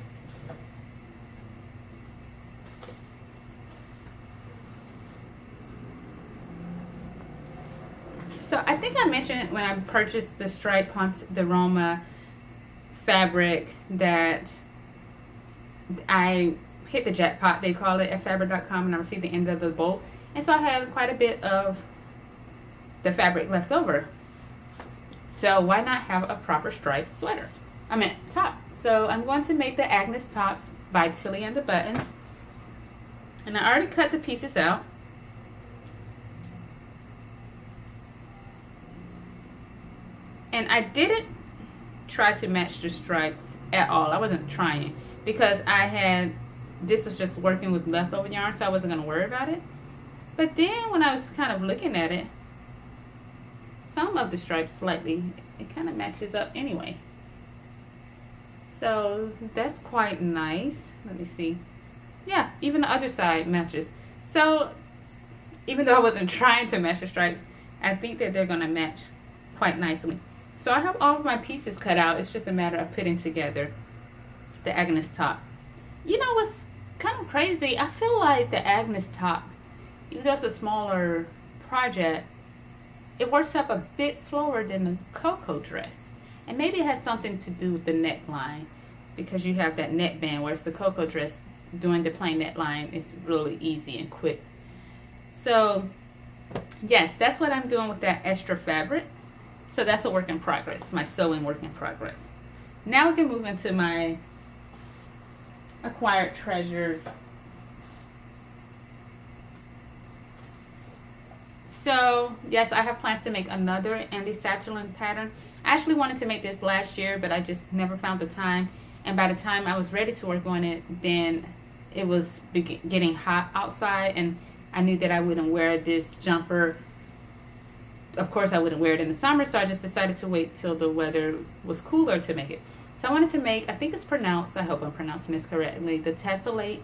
So I think I mentioned when I purchased the Stripe the Roma fabric that I hit the jackpot, they call it, at fabric.com, and I received the end of the bolt. And so I had quite a bit of the fabric left over. So why not have a proper striped sweater? Top. So I'm going to make the Agnes tops by Tilly and the Buttons. And I already cut the pieces out. And I didn't try to match the stripes at all. I wasn't trying because this was just working with leftover yarn, so I wasn't going to worry about it. But then when I was kind of looking at it, some of the stripes it kind of matches up anyway. So that's quite nice. Let me see. Yeah, even the other side matches. So even though I wasn't trying to match the stripes, I think that they're going to match quite nicely. So I have all of my pieces cut out. It's just a matter of putting together the Agnes top. You know what's kind of crazy? I feel like the Agnes tops, even though it's a smaller project, it works up a bit slower than the Coco dress. And maybe it has something to do with the neckline, because you have that neckband, whereas the Coco dress, doing the plain neckline is really easy and quick. So yes, that's what I'm doing with that extra fabric. So that's a work in progress, my sewing work in progress. Now we can move into my acquired treasures. So yes, I have plans to make another Andy Satterlin pattern. I actually wanted to make this last year, but I just never found the time. And by the time I was ready to work on it, then it was getting hot outside, and I knew that I wouldn't wear this jumper. Of course, I wouldn't wear it in the summer, so I just decided to wait till the weather was cooler to make it. So I wanted to make, I think it's pronounced, I hope I'm pronouncing this correctly, the Tessellate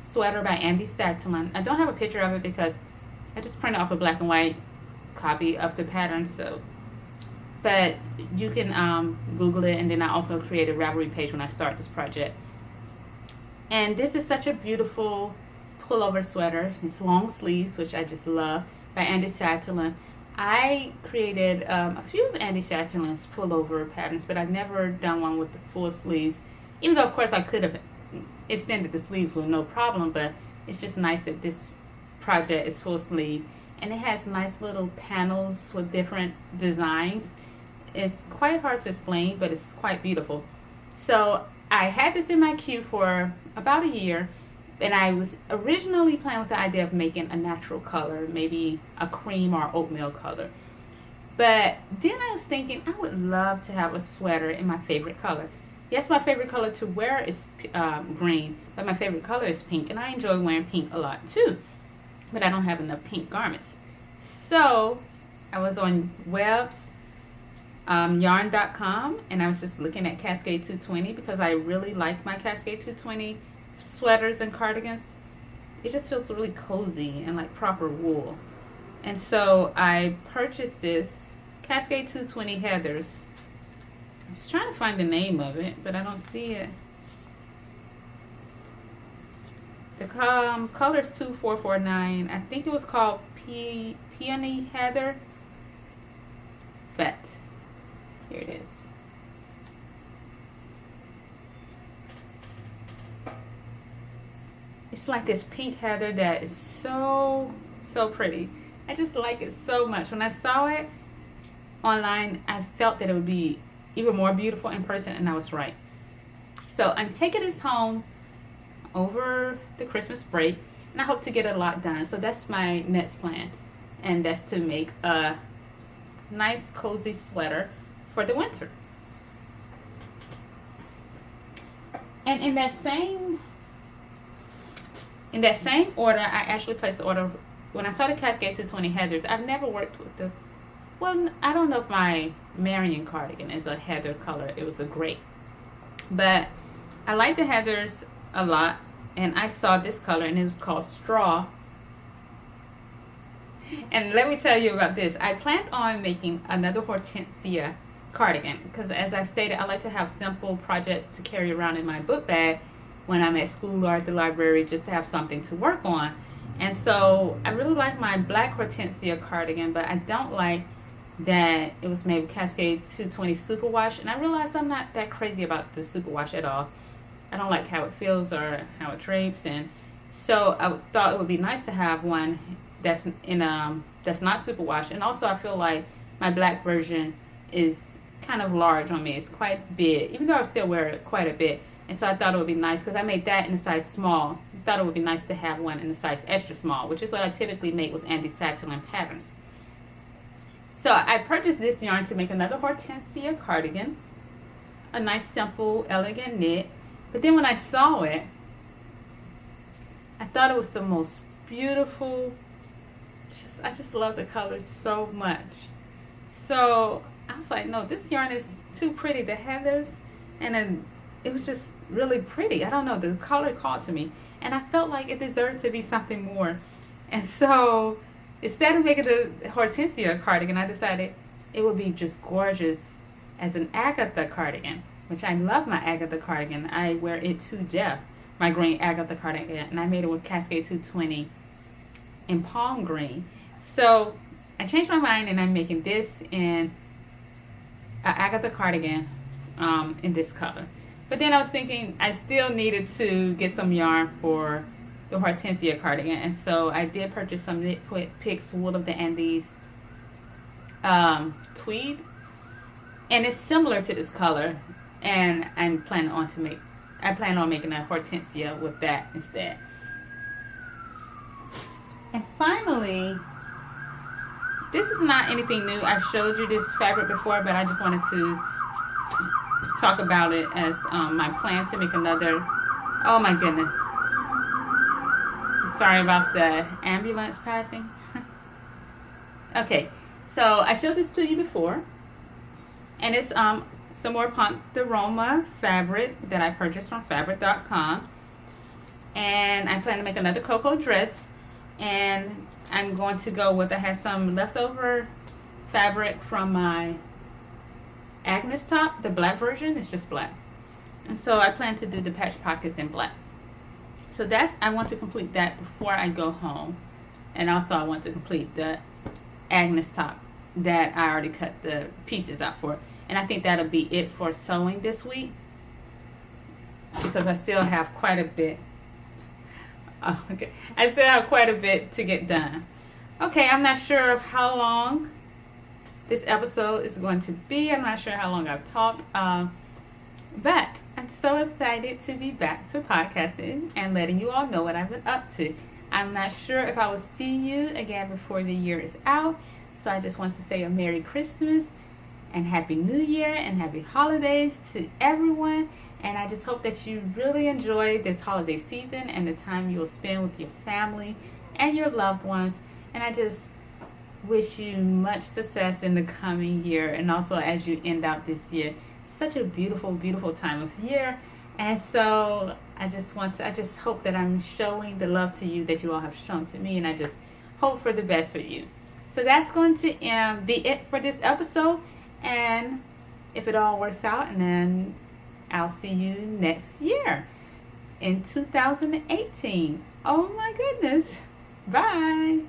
sweater by Andy Satterlin. I don't have a picture of it because I just printed off a black and white copy of the pattern. So, but you can Google it, and then I also created a Ravelry page when I start this project. And this is such a beautiful pullover sweater. It's long sleeves, which I just love, by Andy Satterlin. I created a few of Andy Satterlin's pullover patterns, but I've never done one with the full sleeves, even though of course I could have extended the sleeves with no problem, but it's just nice that this project is full sleeve, and it has nice little panels with different designs. It's quite hard to explain, but it's quite beautiful. So I had this in my queue for about a year, and I was originally playing with the idea of making a natural color, maybe a cream or oatmeal color. But then I was thinking I would love to have a sweater in my favorite color. Yes, my favorite color to wear is green, but my favorite color is pink, and I enjoy wearing pink a lot too. But I don't have enough pink garments. So I was on webs, yarn.com, and I was just looking at Cascade 220 because I really like my Cascade 220 sweaters and cardigans. It just feels really cozy and like proper wool. And so I purchased this Cascade 220 Heathers was trying to find the name of it, but I don't see it. The color's 2449. I think it was called Peony Heather. But here it is. It's like this pink heather that is so pretty. I just like it so much. When I saw it online, I felt that it would be even more beautiful in person, and I was right. So I'm taking this home over the Christmas break, and I hope to get a lot done. So that's my next plan, and that's to make a nice cozy sweater for the winter. And in that same order, I actually placed the order when I saw the Cascade 220 heathers. I've never worked with the, well, I don't know if my Marion cardigan is a heather color. It was a gray, but I like the heathers a lot, and I saw this color, and it was called Straw. And let me tell you about this. I planned on making another Hortensia cardigan because, as I've stated, I like to have simple projects to carry around in my book bag when I'm at school or at the library, just to have something to work on. And so I really like my black Hortensia cardigan, but I don't like that it was made with Cascade 220 superwash, and I realized I'm not that crazy about the superwash at all. I don't like how it feels or how it drapes, and so I thought it would be nice to have one that's that's not superwash. And also I feel like my black version is kind of large on me. It's quite big, even though I still wear it quite a bit. And so I thought it would be nice, because I made that in a size small. I thought it would be nice to have one in a size extra small, which is what I typically make with Andy Satterlin patterns. So I purchased this yarn to make another Hortensia cardigan, a nice, simple, elegant knit. But then when I saw it, I thought it was the most beautiful. I just love the colors so much. So I was like, no, this yarn is too pretty. The heathers, and then it was just really pretty. I don't know, the color called to me, and I felt like it deserved to be something more. And so instead of making the Hortensia cardigan, I decided it would be just gorgeous as an Agatha cardigan, which I love my Agatha cardigan. I wear it to death, my green Agatha cardigan, and I made it with Cascade 220 in palm green. So I changed my mind, and I'm making this in an Agatha cardigan in this color. But then I was thinking I still needed to get some yarn for the Hortensia cardigan, and so I did purchase some Knit Picks Wool of the Andes tweed, and it's similar to this color, and I plan on making a Hortensia with that instead. And finally, this is not anything new. I've showed you this fabric before, but I just wanted to talk about it as my plan to make another. Oh my goodness. I'm sorry about the ambulance passing. Okay, so I showed this to you before, and it's some more Pont de Roma fabric that I purchased from fabric.com, and I plan to make another cocoa dress, and I'm going to go with, I had some leftover fabric from my Agnes top, the black version. It's just black, and so I plan to do the patch pockets in black. So I want to complete that before I go home, and also I want to complete the Agnes top that I already cut the pieces out for, and I think that'll be it for sewing this week, because I still have quite a bit. Oh, okay, I still have quite a bit to get done. Okay, I'm not sure of how long this episode is going to be. I'm not sure how long I've talked, but I'm so excited to be back to podcasting and letting you all know what I've been up to. I'm not sure if I will see you again before the year is out, so I just want to say a Merry Christmas and Happy New Year and Happy Holidays to everyone. And I just hope that you really enjoy this holiday season and the time you'll spend with your family and your loved ones. And I just wish you much success in the coming year, and also as you end out this year. Such a beautiful, beautiful time of year. And so I just hope that I'm showing the love to you that you all have shown to me, and I just hope for the best for you. So that's going to be it for this episode, and if it all works out, and then I'll see you next year in 2018. Oh my goodness. Bye.